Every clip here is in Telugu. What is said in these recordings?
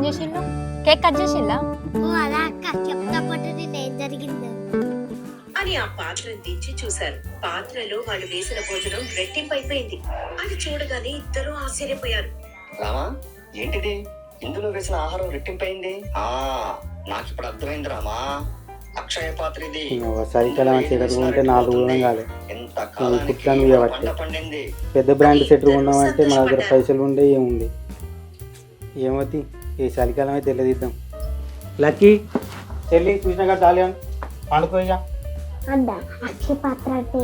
ఫోన్ చేసిండు? Cake cut చేసిల్లా? ఓ అలా అక్క చెప్తా పట్టు ఏం జరిగిందో అని ఆ పాత్రను దించి చూశారు. పాత్రలో వాళ్ళు వేసిన భోజనం రెట్టింపైపోయింది. అది చూడగానే ఇద్దరూ ఆశ్చర్యపోయారు. రామా, ఏంటిది? ఇందులో వేసిన ఆహారం రెట్టింపైంది. నాకు ఇప్పుడు అర్థమైంది రామా, అక్షయ పాత్ర ఇది. చలికాలం వచ్చేటట్టు 4 ఊరం కాలే ఎంత కుట్టాను పంట పండింది. పెద్ద బ్రాండ్ సెట్ ఉన్నామంటే మన దగ్గర పైసలు ఉండే ఏముంది. ఏమవుతుంది ఈ చలికాలం అయితే తెల్లదిద్దాం. లక్కీ చెల్లి చూసినా కదా డాలియన్ పండుకోయ్యా. అక్షయ పాత్ర అంటే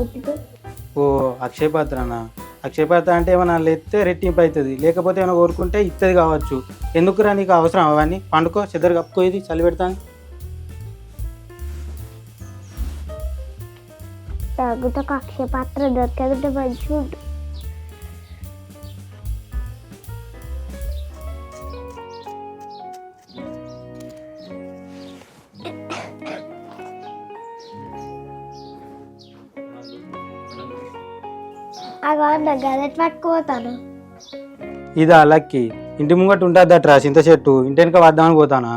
ఓ అక్షయ పాత్రనా? అక్షయ పాత్ర అంటే ఏమన్నా ఎత్తే రెట్టింపు అవుతుంది, లేకపోతే ఏమైనా కోరుకుంటే ఇస్తుంది కావచ్చు. ఎందుకురా నీకు అవసరం అవన్నీ? పండుకో, చెద్దరు కప్పుకో, ఇది చలి పెడతాను. తాగుతో అక్షయ పాత్ర దొరకదంటే మంచిగా ఉంటుంది. గదట్ పట్టుకుపోతాను. ఇదా లక్కీ? ఇంటి ముంగట ఉంటుందట్రా చింత చెట్టు, ఇంటి వెనక వద్దామని పోతానా?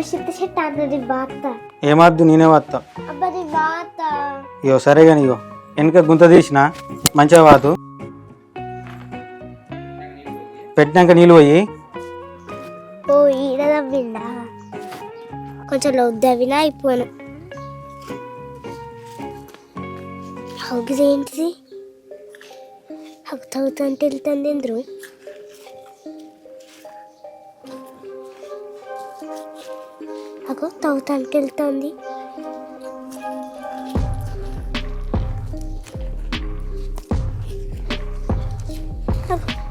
చింత చెట్టు అన్నది బాత. ఏమద్దు, నేనే వస్తా. అబ్బది బాత. ఇగో సరే కానీ ఇగో వెనక గుంత తీసిన మంచిగా వాతు పెట్టినాక నీళ్ళు పోయి. ఓ ఈడ దవ్విందా? కొంచెం దవ్వినా అయిపోను. ఏంటిది? తగ్గుతుంటే వెళ్తుంది ఎందుకు? అగో తగ్గుతానికి వెళ్తుంది.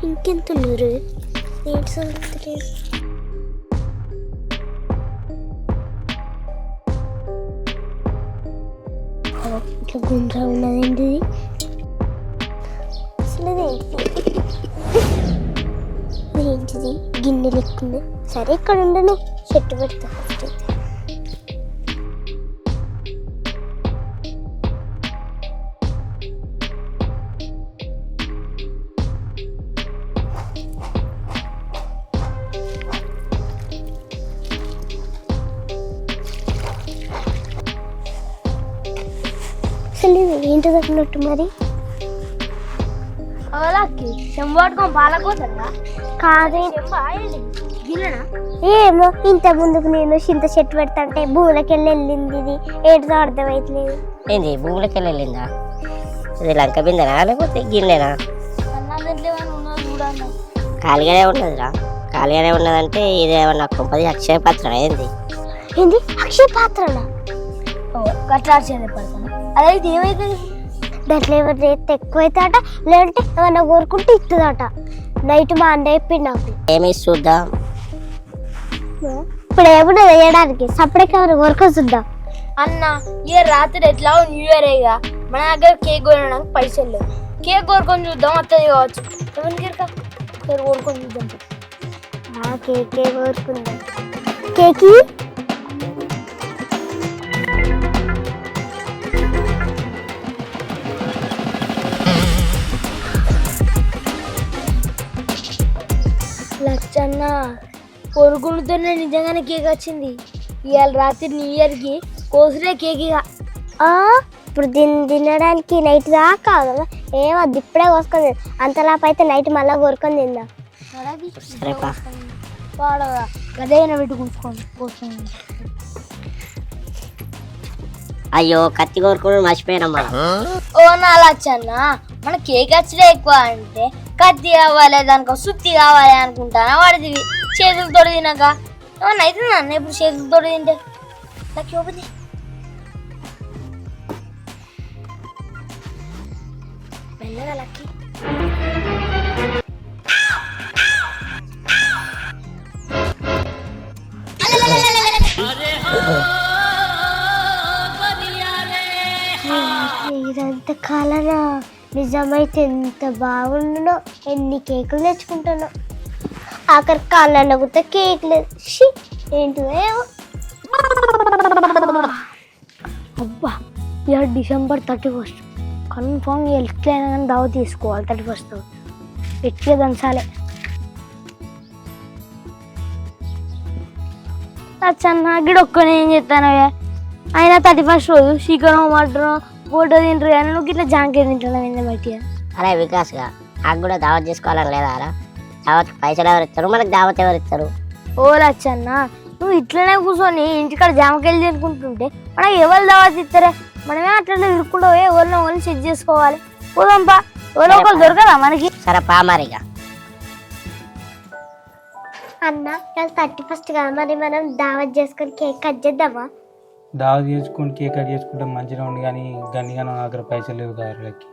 ఇంకెంత ఉన్నారు? ఏంటి సంగతి? ఇట్లా గుండ్రా ఉన్నదేంటిది? ఏంటిది గిన్నె లెక్కుంది. సరే ఇక్కడ ఉండను, చెట్టు పెడతా. అసలు ఏంటి తగ్గినట్టు మరి? ఏమో ఇంత ముందుకు నేను చింత చెట్టు పెడతాంటే భూములకెళ్ళి వెళ్ళింది. ఇది ఏడుతో అర్థమైతలేదు. ఏంది భూములకెళ్ళి వెళ్ళిందా? ఇది లంక బిందెనా లేకపోతే గిన్నెనా? ఖాళీగానే ఉన్నదిరా. ఖాళీగానే ఉన్నదంటే ఇది ఏమన్నా కొంపది అక్షయ పాత్ర ఏంది? ఏంది అక్షయ పాత్రనా? అదైతే ఏమైతుంది? దాంట్లో ఎవరు రేట్ ఎక్కువైతే లేదంటే ఏమన్నా కోరుకుంటే ఇస్తుందట. నైట్ మా అన్న చెప్పింది నాకు. ఏమి చూద్దాం ఇప్పుడు ఏమన్నా వేయడానికి సపరేట్ ఏమైనా కోరుకొని చూద్దాం అన్న. ఇయర్ రాత్రి ఎట్లా న్యూ ఇయర్ అయ్యా, మన దగ్గర కేక్ కొనడానికి పైసలు లేవు. కేక్ కోరుకొని చూద్దాం, వస్తుంది కావచ్చు. కోరుకొని చూద్దాం. కేకే కోరుకుందాం. కేకి లచ్చన్న కొడుకులతోనే నిజంగానే కేక్ వచ్చింది. ఇవాళ రాత్రి న్యూ ఇయర్కి కోసలే కేక్. ఇప్పుడు దీన్ని తినడానికి నైట్ దాకా కదా ఏమద్దు, ఇప్పుడే కోసుకొని అంతలాప అయితే నైట్ మళ్ళీ కోరుకొని తిందాం. వాడగా గదైనా పెట్టి కోసుకొని. అయ్యో కత్తి కోరుకోవడం మర్చిపోయినమ్మా. ఓ నా లచ్చన్న, మన కేక్ వచ్చలే ఎక్కువ అంటే కత్తి కావాలి, దానికి సుత్తి కావాలి అనుకుంటానా వాడిది. చేతులతో తినక ఏమన్నా అయితే అన్న ఇప్పుడు చేతులతో తింటే నాకు ఇవ్వదు. మెల్లగా లక్కి. ఇదంత కాలనా? నిజమైతే ఎంత బాగుండునో. ఎన్ని కేకులు తెచ్చుకుంటానో. ఆఖరి కాళ్ళ కూడా కేక్ లేదు. ఏంటిదో అబ్బా, ఇవాళ December 31. కన్ఫామ్ ఎట్లయినా కానీ దావ తీసుకోవాలి. 31 ఎట్లా దంచాలి. అచ్చన్న గిడ ఒక్కనే ఏం చేస్తాను అయినా 31st రోజు చికెన్ మటన్ ఫోటో తింటారు కానీ నువ్వు ఇట్లా జాంకే తింటున్నావు ఏంది మట్టిగా. అరే వికాస్గా నాకు కూడా దావత్ చేసుకోవాలని లేదా రా? దావత్ పైసలు ఎవరు ఇస్తారు, మనకు దావత్ ఎవరు ఇస్తారు? ఓ లచ్చన్న నువ్వు ఇట్లనే కూర్చొని ఇంటికాడ జామకాయలు తినుకుంటుంటే మనకి ఎవరు దావత్ ఇస్తారే? మనమే అట్లా ఇరుక్కుంటూ ఎవరిని సెట్ చేసుకోవాలి. పోదాంపా, ఎవరో ఒకరు దొరకదా మనకి? సరే పా మరిగా. అన్న ఇవాళ 31st కదా, మరి మనం దావత్ చేసుకొని కేక్ కట్ చేద్దామా? దావత్ చేసుకుని కేక్ కట్ చేసుకుంటే మంచిగా ఉండి కానీ గన్నిగా నా దగ్గర పైసలు లేవు గారులకి.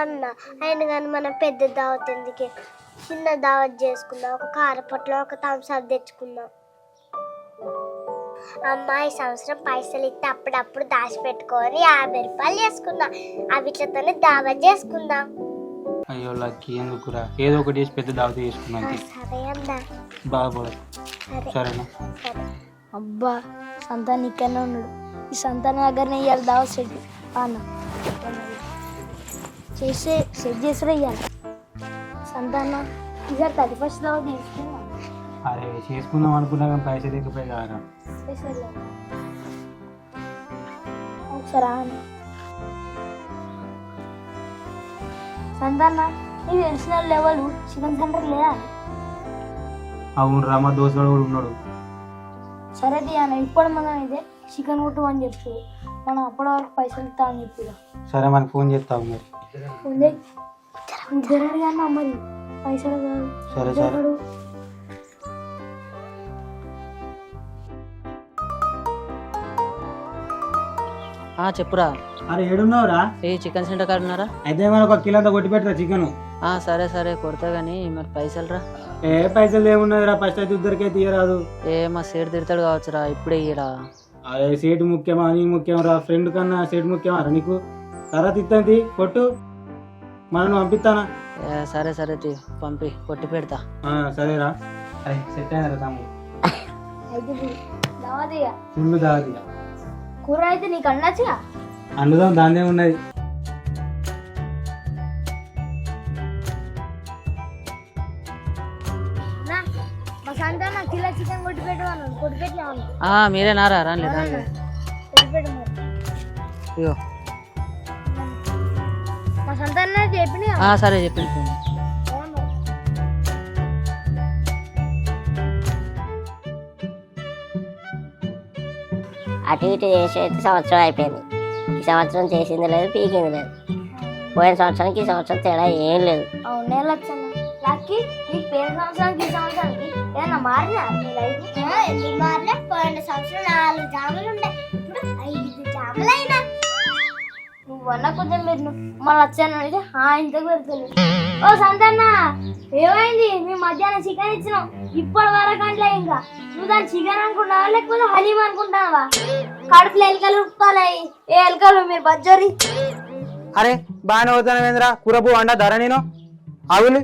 అన్న అయినా కానీ మనం పెద్ద దావత్ ఎందుకే, చిన్న దావత్ చేసుకుందాం. ఒక కారపొట్లో ఒక థమ్స్అప్ తెచ్చుకుందాం. అమ్మ ఈ సంవత్సరం పైసలు ఇస్తే అప్పుడప్పుడు దాచిపెట్టుకొని 50 రూపాయలు చేసుకుందాం. అవిట్లతోనే దావత్ చేసుకుందాం. అయ్యో లక్కి ఎందుకురా, ఏదో ఒకటి చేసి పెద్ద దావత్ చేసుకున్నాం. సరే అన్న. బాగుపడదు సరేనా? అబ్బా సంతాన్ ఇక్కడనే ఉన్నాడు. ఈ సంతాన్ దగ్గరనే ఇవ్వాలి దావత్ సెట్ అన్న చేసే సెట్ చేసిరా ఇవ్వాలి. సంతాన ఈసారి 31st దావత్ తీసుకున్నా. అరే చేసుకుందాం అనుకున్నా కానీ పైసలు లేకపోయి కారా. ఒకసారి అన్న సంతాన నీకు తెలిసిన లెవెల్ చికెన్ సెంటర్ లేదా? అవును రా, మా దోస్తుడు కూడా ఉన్నాడు. సరే అన్న ఇప్పుడు మనం అయితే చికెన్ కొట్టు అని చెప్పు, మనం అప్పటి వరకు పైసలు ఇస్తామని చెప్పి. సరే మనకు ఫోన్ చేస్తావు మరి. జరగడు కానీ మరి పైసలు కాదు. సరే సరే చెప్పురా. అరే ఏడున్నావురా? ఏ చికెన్ సెంటర్ కాడ ఉన్నారా? అయితే మనం 1 కిలో అంతా కొట్టి పెడతా చికెన్. సరే సరే కొడతా కానీ మరి పైసలు రా. ఏ పైసలు ఏమున్నదిరా, ఫస్ట్ అయితే ఇద్దరికే తీయరాదు. మా సీట్ తిడతాడు కావచ్చురా, ఇప్పుడే ఇయ్యరా. అదే సీటు ముఖ్యమా నీ ముఖ్యం రా? ఫ్రెండ్ కన్నా సీట్ ముఖ్యమా రా నీకు? తర్వాత ఇస్తుంది కొట్టు, మనం పంపిస్తానా? సరే సరే పంపి కొట్టి పెడతా. సరేరా. అరే సెట్ అయినారా తమ్ముడు? అయితే దావదిగా ఫుల్ దావదిగా. కూర అయితే నీకు అన్నచ్చుగా అందుదాం, దాన్నే ఉన్నది. మా సంతాన కిలో చికెన్ కొట్టి పెట్టవాను కొట్టి పెట్టాను. మీరేనారా రాని రాని. కొట్టి పెట్టు మరి. అయ్యో మా సంతాన చెప్పిన సరే చెప్పింది. అటు ఇటు చేసి అయితే సంవత్సరం అయిపోయింది. ఈ సంవత్సరం చేసింది లేదు, పీకింది లేదు. పోయిన సంవత్సరానికి ఈ సంవత్సరం తేడా ఏం లేదు. అవునే లక్షణ లక్కి నీకు పేరు సంవత్సరానికి ఈ సంవత్సరానికి ఏమన్నా మారినా నీ లైఫ్? ఎందుకు మారలే? పోయిన సంవత్సరం 4 జాములు ఉండే, ఇప్పుడు 5 జాములు అయినా. నువ్వు అన్న కొంచెం పెట్టు మళ్ళీ వచ్చాను అంటే ఇంతకు పెడతాను. ఓ సంతన్న ఏమైంది? మేము మధ్యాహ్నం చికెన్ ఇచ్చినాం, ఇప్పటి వరకు అంటే ఇంకా నువ్వు దాన్ని చికెన్ అనుకుంటావా లేకపోతే హలీం అనుకుంటావా? కడుపులో ఎలుకలు ఉప్పుతాయి. ఏ ఎలుకలు మీరు బజ్జోరి? అరే బాగానే అవుతాను వేంద్రా, కూరపు వండ ధర నేను ఆవులు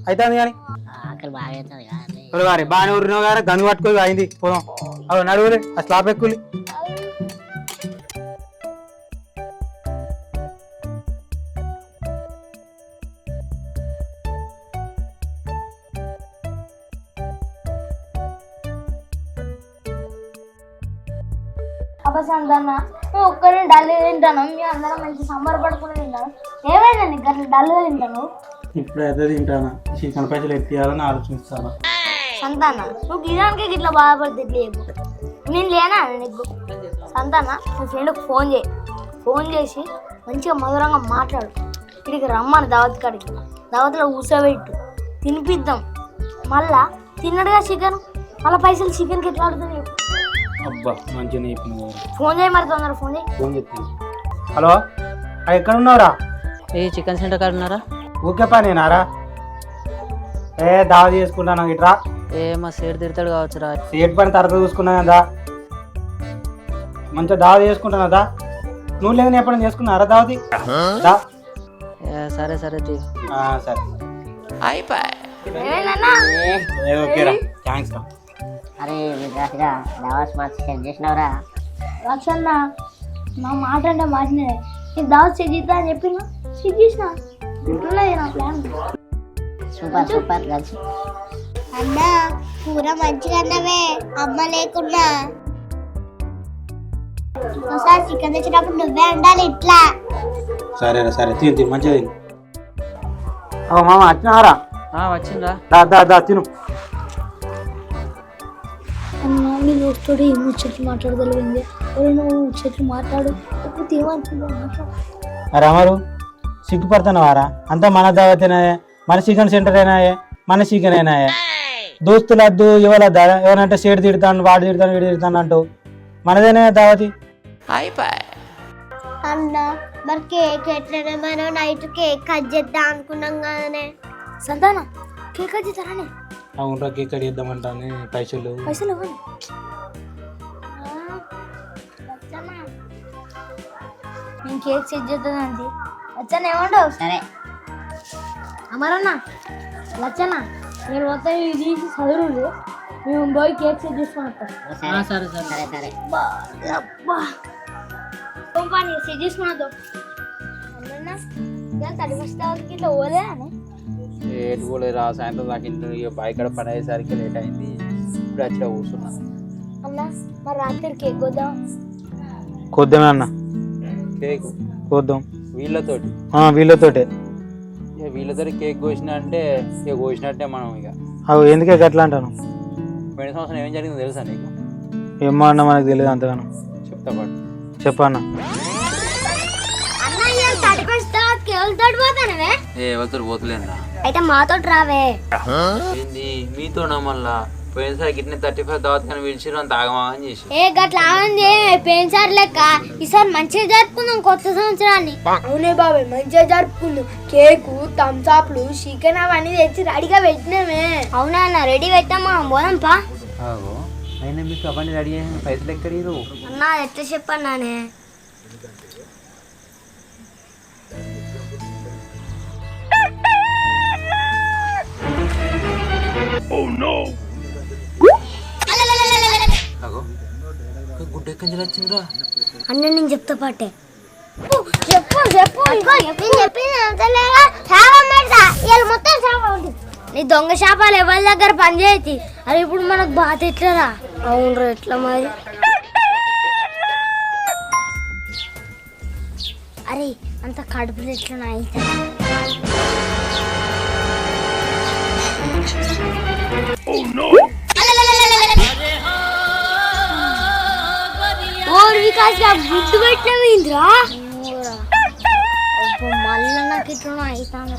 అవుతుంది కానీ ఆకలి బాగా అవుతుంది కదా. వారి బాగానే ఊరినావు గారా, గన్ను పట్టుకోగా అయింది. పోదాం అవి నడువులే, ఆ స్లాబ్ ఎక్కువ. అబ్బా సంతన్న నువ్వు ఒక్కరిని డల్గా తింటాను, మేము అందరం మంచి సంబరపడుకుని తింటాను. ఏమైందండి గట్ల డల్గా తింటాను? ఇప్పుడు అయితే తింటానా, చికెన్ పైసలు ఎత్తియాలని ఆలోచిస్తాను. సంతాన నువ్వు గిరానికే గిట్లా బాధపడితే ఇట్లా చెప్పు, నేను లేనా నీకు? సంతాన నీ ఫ్రెండ్కి ఫోన్ చేసి మంచిగా మధురంగా మాట్లాడు. ఇక్కడికి రమ్మని దావత్ కాడికి, దావత్లో కూర్చోబెట్టు, తినిపిద్దాం. మళ్ళా తిన్నడుగా చికెన్, మళ్ళీ పైసలు చికెన్కి ఎట్లా ఆడుతుంది చెప్పు. అబ్బా మంచిగా అయిపోయింది. ఫోన్ చేయి మరి తొందర ఫోన్ చేయి. ఫోన్ చెప్తాను. హలో ఎక్కడ ఉన్నావురా? చికెన్ సెంటర్ కాడ ఉన్నారా? ఊకే పనేనారా? దావత్ చేసుకుంటాను ఇట్రా. మా సీట్ తిడతాడు కావచ్చురా. సీట్ పని తర్వాత చూసుకున్నా కదా, మంచిగా దావత్ చేసుకుంటాను కదా. నువ్వు లేదు ఎప్పుడైనా చేసుకున్నారా దావతి? సరే సరే సరే ఏమైందన్నా? ఓకేరా, థ్యాంక్స్ రా. అరే వికాస్గా దావత్ మార్చి సెండ్ చేసినవరా? లక్షన్న నా మాట అంటే మాటనే, నేను దావత్ చేద్దా అని చెప్పిన చేసిన ఇంట్లో నా ప్లాన్. సూపర్ సూపర్ కలిసి అన్నా కూర మంచిగా అన్నవే అమ్మ లేకున్నా. ఒకసారి చికెన్ తెచ్చినప్పుడు నువ్వే ఉండాలి ఇట్లా. సరేరా సరే తిను మంచిగా తిను. మామ వచ్చినారా? వచ్చిందా? దా తిను. అన్నా నీ దోస్తుడు ఈ ముచ్చట్లు మాట్లాడగలిగింది. నువ్వు ముచ్చట్లు మాట్లాడు ఏమనుకుంటున్నా. అరే అమరు సిగ్గుపడుతున్నావారా? అంతా మన దావతేనాయే, మన చికెన్ సెంటర్ అయినాయే, మన చికెన్ అయినాయే. దోస్తులు వద్దు ఇవ్వలేదా? ఎవరంటే సేడు తిడతాను, వాడు తిడతాను, వీడు తిడతాను అంటూ మనదేనే దావతి. అన్న మరి కేక్ ఎట్లనే మనం నైట్ కేక్ కట్ చేద్దాం అనుకున్నాం కదనే. సంతాన కేక్ కట్ చేస్తారానే? అవునరా కేక్ కట్ చేద్దామంటాను, పైసలు ఇవ్వండి. నేను కేక్ సెట్ చేద్దానండి. లచ్చన్న ఏమంటావు? సరే అమరన్న లచ్చన్న నేను మొత్తం ఇది తీసి చదువులు మేము పోయి కేక్ సెట్ చేసుకుని సరే సరే సరే సరే పంపాని సెట్ చేసుకున్నా అన్న తడి వస్తాకి ఇట్లా పోలే అని ఏటు పోలేదు రా. సాయంత్రం దాకా ఇంట్లో ఇక బాయ్ కాడ పని అయ్యేసరికి లేట్ అయింది. ఇప్పుడు వచ్చి కూర్చున్నా. అన్న మరి రాత్రి కేక్ వద్దాం. కొద్దామే అన్న, కేక్ కొద్దాం వీళ్ళతోటి. వీళ్ళతోటే. ఇక వీళ్ళతోటి కేక్ కోసిన అంటే ఇక కోసినట్టే మనం. ఇక అవి ఎందుకే గట్లా అంటాను? పోయిన సంవత్సరం ఏం జరిగిందో తెలుసా నీకు? ఏమో అన్న మనకు తెలియదు అంతగానో. చెప్తా పాటు చెప్పన్నా. ఎవరితో పోతలేనురా. అయితే మాతో రావే. ఏంది మీతోనా? మళ్ళా పోయినసారి గిట్నే 35 దావత్ కానీ పిలిచిరు అంత ఆగమాగం చేసి. ఏ గట్లా ఆనంది పోయినసారి లెక్క ఈసారి మంచిగా జరుపుకుందాం కొత్త సంవత్సరాన్ని. అవునే బాబాయ్ మంచిగా జరుపుకుందాం. కేకు థమ్స్అప్లు చికెన్ అవన్నీ తెచ్చి రెడీగా పెట్టినామే. అవునా అన్న రెడీ పెట్టామా పోదాంపా. అయినా మీకు అవన్నీ రెడీ చేసిన పైసలు ఎక్కడీరు? అన్న ఎట్లా చెప్పన్నానే. గుడ్డ ఎక్కడి నుంచి వచ్చిందిరా? అన్న నేను చెప్తా పాటే. నీ దొంగ శాపాలు ఎవరి దగ్గర పనిచేయతి. అది ఇప్పుడు మనకు బాధ ఎట్లరా? అవును ఎట్లా మరి? అరే అంత కడుపులు ఎట్లా అయితే గుడ్డు పెట్టినరా? మళ్ళీ నాకు ఇట్లా అవుతాను.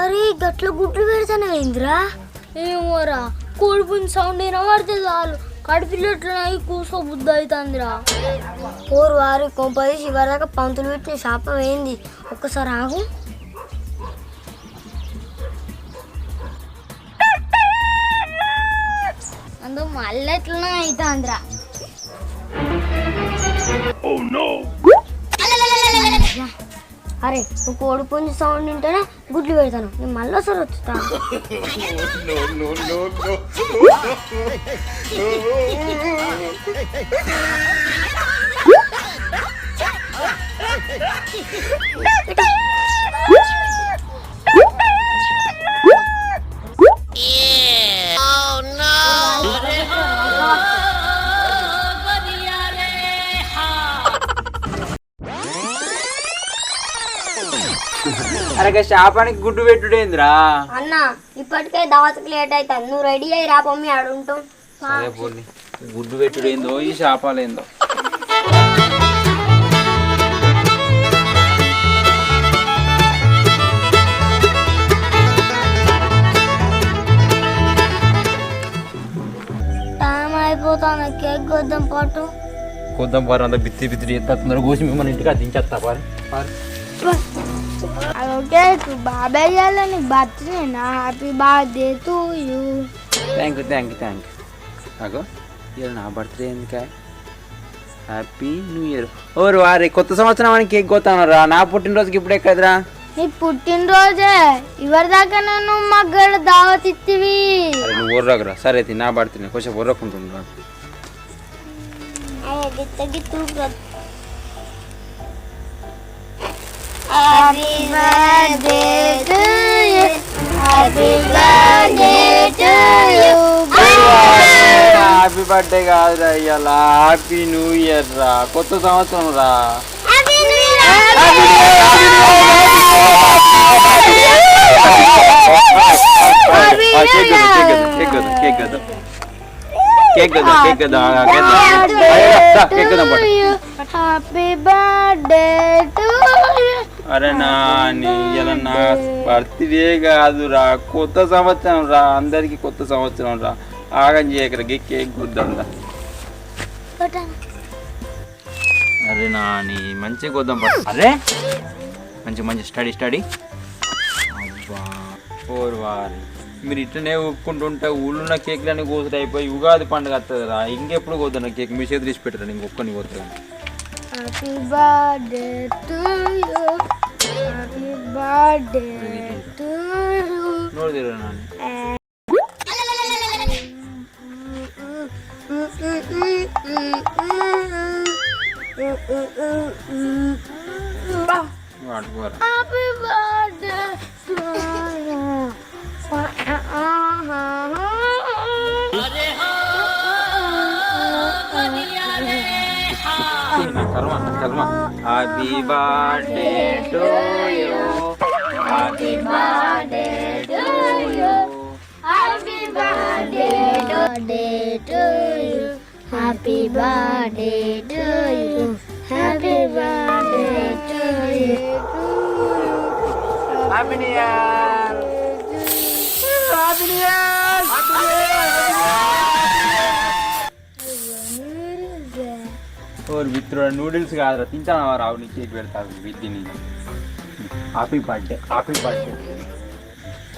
అరే గట్ల గుడ్లు పెడతాను ఏంద్రా? ఏమోరా కోడిపుని సౌండ్ అయినా పడితే చాలు కడుపులెట్లనవి కూసో బుద్ధి అవుతుందిరా. పోరు వారి కొంపది శివరాక పంతులు పెట్టిన శాపం ఏంది? ఒక్కసారి ఆగు. అందు మళ్ళీ ఎట్లనో అవుతుందిరా. అరే నువ్వు కోడి పుంజు సౌండ్ వింటేనే గుడ్లు పెడతాను. నేను మళ్ళీ ఒకసారి వచ్చుతాను. అరే శాపానికి గుడ్డు పెట్టుడేందిరా? అన్న ఇప్పటికే దావతకి లేట్ అవుతాను. నువ్వు రెడీ అయ్యి రా మమ్మీ అడుగుంటాం. సరే పోనీ. గుడ్డు పెట్టుడేందో ఈ శాపాలేందో. టైం అయిపోతాను. కేక్ కొద్దాం పాటు కొద్దాం పారు. అంత బిత్తి బిత్తి ఎత్తున్నారు కోసి మిమ్మల్ని ఇంటికి దించేస్తా పారు. ఓకే బాబాయ్ గారు నీకు బర్త్డే నా happy birthday to you. Thank you thank you thank you. అగో ఇవాళ నా బర్త్డే ఎందుకా? Happy new year. ఓరు వారి కొత్త సంవత్సరం అని కేక్ కొత్తానరా. నా పుట్టినరోజుకి ఇప్పుడు ఎక్కడరా? నీ పుట్టినరోజే ఇవరి దాకా నన్ను మగ్గడ దావత్ ఇచ్చివి. అరే నువ్వు ఒర్రకురా. సరే అయితే నా బర్త్డే కొంచెం ఒర్రకుంటున్నా. Happy birthday to you happy birthday to you happy birthday కాదురా ఇవాళ హ్యాపీ న్యూ ఇయర్ రా, కొత్త సంవత్సరం రా. Happy birthday to you. అరే నాని ఇలా నా బర్త్డే కాదురా, కొత్త సంవత్సరం రా, అందరికి కొత్త సంవత్సరం రా. ఆగం చేయకరా, కేక్ గుద్దా. అరే నాని మంచిగా కొద్దాం. అరే మంచి స్టడీ అబ్బా వారి మీరు ఇట్లనే ఒప్పుకుంటుంటే ఊళ్ళున్న కేక్లన్నీ కోసలు అయిపోయి ఉగాది పండుగ వస్తుంది కదా, ఇంకెప్పుడు కోద్దాం కేక్ మీ చేతి తీసి పెట్టరా, ఇంకొక్కని కోస్తాను. Happy birthday to you happy birthday to you. నోరు తీరా నాని. వాడుకోరా. Happy birthday to you. కర్మ happy birthday to you happy birthday to you happy birthday to you happy birthday to you happy birthday to you happy new year happy new year. ఓర్ మిత్రుడు నూడిల్స్ కాదురా, తింటానా రావు, నీ కేక్ పెడతారు విద్యని. హ్యాపీ బర్త్డే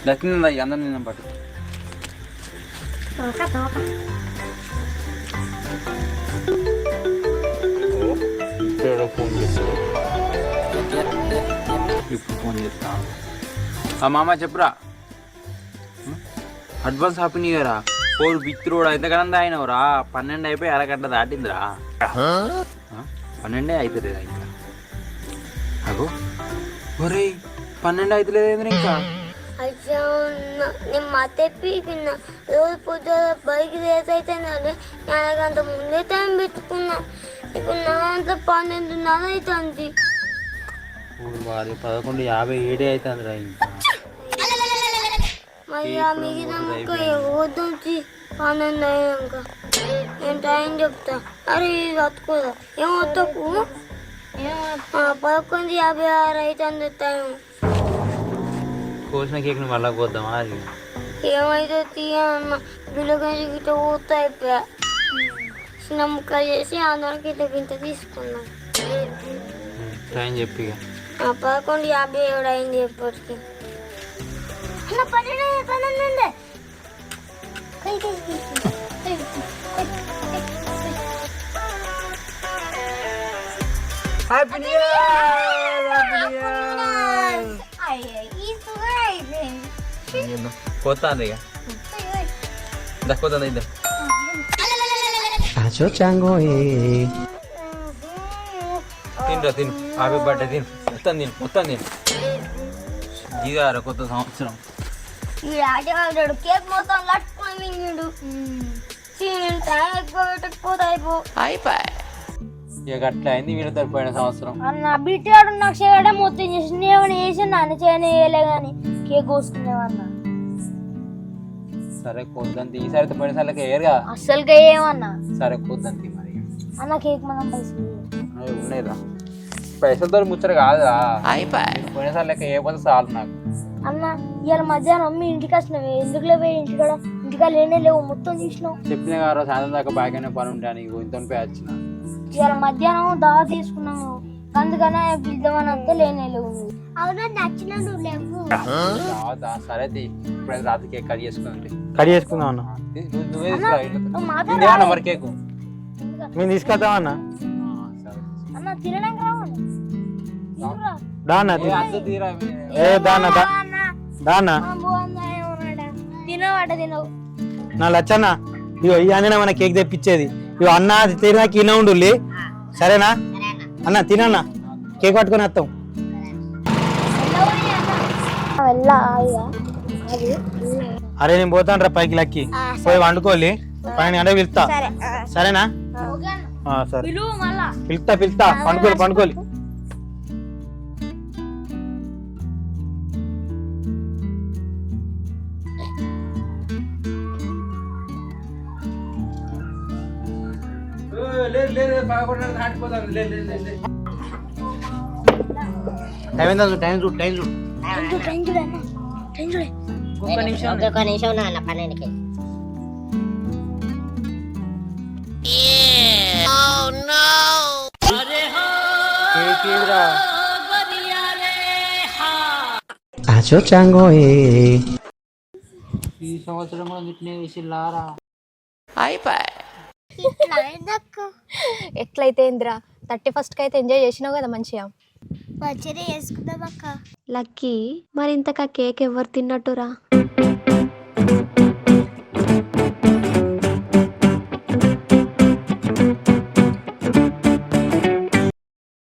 దక్షిణ అందరం తిన్నాం పట్టు. ఫోన్ చేస్తాను, ఇప్పుడు ఫోన్ చేస్తాను. మామ చెప్పురా, అడ్వాన్స్ హ్యాపీ న్యూ ఇయరా. ఓరు బిత్రుడు ఎంతకన్నా అయినవురా, 12 అయిపోయి అరగంట దాటిందిరా. 12 అవుతుందా ఇంకా? అగో ఒరే 12 అవుతలేదు ఇంకా. అయ్యో నేను మతెప్పికున్నా, రోజు పొద్దున బైక్ రేస్ అయితే నేను గంట ముందే టైం పెట్టుకున్నా, ఇప్పుడు నా అంతా 12:30 అవుతుంది. వారి 11:57 అవుతుందిరా ఇంకా. మరి ఆ మిగిలిన ముక్క వద్దు 12 అయ్యాక నేను టైం చెప్తా. అరే ఇది వత్తుకోదా ఏం వద్దకు, 11:56 అవుతుంది టైం. కోసిన కేక్ మళ్ళా కోద్దామా? అది ఏమైతే తీయన్న బిల్లగంజి గిట్ట ఊత అయిపోయా, చిన్న ముక్క చేసి అందరికి ఇట్లా గింత తీసుకున్నాం. టైం చెప్పి 11:57 అయింది ఎప్పటికి. Happy new year. పోతాంది ఇక దక్కోతుంది ఇద్దరు. తినరా తిను, హ్యాపీ బర్త్డే తిను, మొత్తం తిను. ఇదారా కొత్త సంవత్సరం. ఈ ఆటగాడు కేక్ మొత్తం లట్టుకుని మింగిడు. టైం ఎక్కువ పెట్టకపోతే అయిపోయి ఇక అట్లా అయింది వీళ్ళతో పోయిన సంవత్సరం. అన్న బిట్టాడు నాకు చేయడం మొత్తం చేసి ఏమైనా వేసి నన్ను చేయలే కానీ కేక్ కోసుకునేవన్నా. సరే కొద్దంతి, ఈసారి పోయినసార్లకి ఏరుగా అస్సలుగా ఏమన్నా. సరే కొద్దంతి మరి అన్న కేక్ మనం పైసలు ఉన్నాయిరా, పైసలతో ముచ్చట కాదురా. పోయినసార్లకి ఏ పోతే చాలు నాకు. అన్న ఇవాళ మధ్యాహ్నం మీ ఇంటికి వచ్చినవి ఎందుకులే పోయి ఇంటికాడ ఇంటికా లేనే లేవు మొత్తం చూసినావు. చెప్పిన గారు సాయంత్రం దాకా బాగానే పని ఉంటాను, ఇంత పోయి వచ్చిన. ఇవాళ మధ్యాహ్నం దావా తీసుకున్నాము, అందుకనే పిలుద్దామని అంతా లేనే లేవు. అవునా నచ్చిన నువ్వు లేవు. సరే ఇప్పుడు రాత్రి కేక్ కట్ చేసుకుందాం అన్న. నువ్వే నువ్వు మాట్లాడ మరి కేకు మేము తీసుకెళ్తామన్నా. అన్న తినడానికి రావాలి దాన్న దాన్న తినవాట తినవు. నా లచ్చన్న ఇగో ఈ అన్న మన కేక్ తెప్పించేది. ఇగో అన్న తినడానికి ఈయన ఉండు సరేనా అన్న? తినన్నా కేక్ పట్టుకొని వస్తాం. అల్లా ఇక అది అరే నేను పోతాను రా పైకి లక్కి పోయి వండుకోవాలి 12 గంటలకు పిలుస్తా సరేనా సరే పిలుస్తా పండుకోవాలి టైం చూడు ఒక్క నిమిషం ఉన్నా అన్న 12కి. ఈ సంవత్సరం కూడా ఇట్నే వేసిల్లారా. ఎట్లయితే ఏంద్రా 31st అయితే ఎంజాయ్ చేసినావు కదా మంచిగా. పచ్చడి వేసుకుందాం అక్క. లక్కీ మరి ఇంతకా కేక్ ఎవరు తిన్నట్టురా?